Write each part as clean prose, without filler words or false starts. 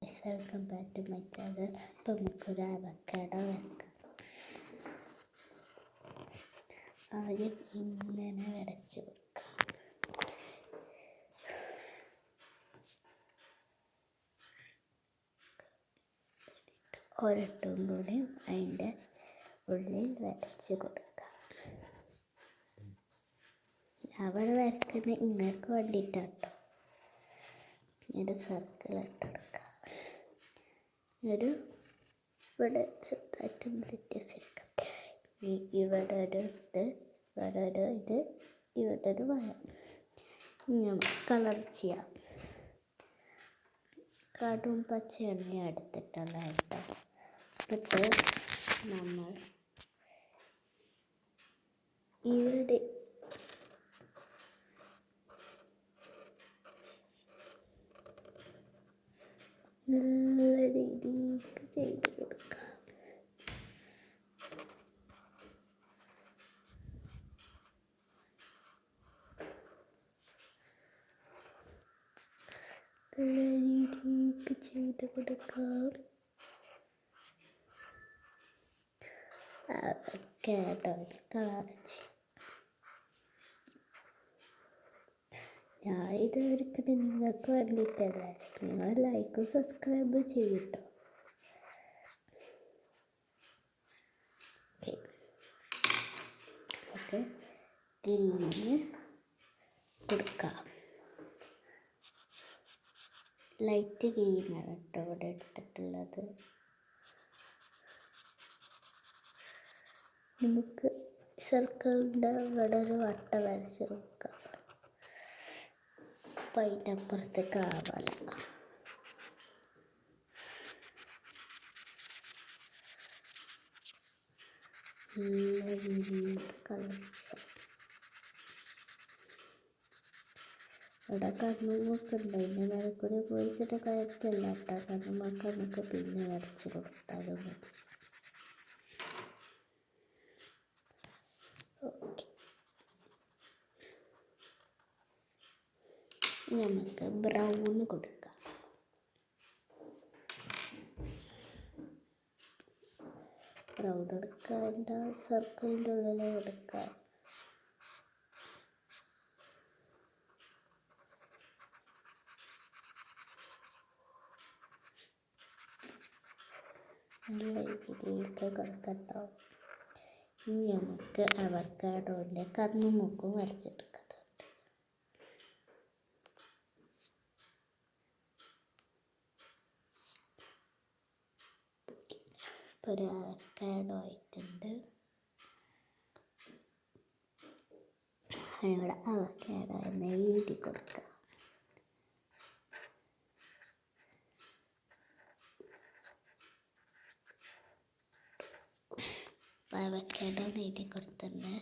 Welcome back to my channel. അപ്പോൾ നമുക്കൊരു avocado വരക്കാം. ആദ്യം ഇങ്ങനെ വരച്ച് കൊടുക്കാം. ഒരട്ടും കൂടി അതിൻ്റെ ഉള്ളിൽ വരച്ച് കൊടുക്കാം. അവർ വരക്കുന്ന ഇങ്ങൾക്ക് വേണ്ടിയിട്ടാട്ടോ. ഒരു സർക്കിൾ ഇട്ടെടുക്കാം. ഒരു ഇവിടെ ചെറുതായിട്ടൊന്ന് വ്യത്യാസമെടുക്കാം. ഇവിടെ ഒരു ഇത്, ഇവിടെ ഒരു ഇത്, ഇവിടെ ഒരു വര. നമുക്ക് കളർ ചെയ്യാം. കടും പച്ചയാണ് എടുത്തിട്ടുള്ളതായിട്ട്. എന്നിട്ട് നമ്മൾ ഇവിടെ നല്ല രീതിക്ക് ചെയ്ത് കൊടുക്കാം. നല്ല രീതിക്ക് ചെയ്ത് കൊടുക്കാം. കേട്ടോ കളർ ചെയ്യും. ഞാൻ ഇത് ഒരിക്കലും നിങ്ങൾക്ക് വേണ്ടിയിട്ടല്ലേ. നിങ്ങൾ ലൈക്കും സബ്സ്ക്രൈബ് ചെയ്യട്ടോ. ഓക്കെ, ഗ്രീന് കൊടുക്കാം. ലൈറ്റ് ഗ്രീനാണ് കേട്ടോ ഇവിടെ എടുത്തിട്ടുള്ളത്. നമുക്ക് സർക്കിളിൻ്റെ ഇവിടെ ഒരു വട്ട വരച്ച് കൊടുക്കാം. അപ്പം അതിൻ്റെ അപ്പുറത്തേക്ക് ആവാല. നല്ല രീതിയിൽ കളർ ഇവിടെ കണ്ണുമൊക്കെ ഉണ്ട്. അതിൻ്റെ മേലെ കൂടി പോയിച്ചിട്ട് കയറ്റല്ല കേട്ടോ. കണ്ണുമൊക്കെ നമുക്ക് പിന്നെ വരച്ച് കൊടുത്താലും മതി. ഓക്കെ, നമുക്ക് ബ്രൗൺ കൊടുക്കാം. ബ്രൗൺ എടുക്കുക. എന്താ സർക്കിളിൻ്റെ ഉള്ളിൽ എടുക്കുക. നല്ല രീതിയിലേക്ക് കൊടുക്കട്ടോ. ഇനി നമുക്ക് അവക്കാഡോൻ്റെ കണ്ണും മൂക്കും വരച്ചെടുക്കാം. ഇപ്പോൾ ഒരു അവക്കാഡോ ആയിട്ടുണ്ട്. അതിവിടെ അവക്കാഡോ എന്ന് എഴുതി കൊടുക്കുക. അവക്കാഡോ എഴുതി കൊടുത്തിട്ടുണ്ട്.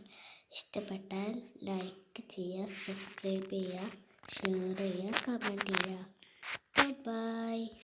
ഇഷ്ടപ്പെട്ടാൽ ലൈക്ക് ചെയ്യുക, സബ്സ്ക്രൈബ് ചെയ്യുക, ഷെയർ ചെയ്യുക, കമൻറ്റ് ചെയ്യുക.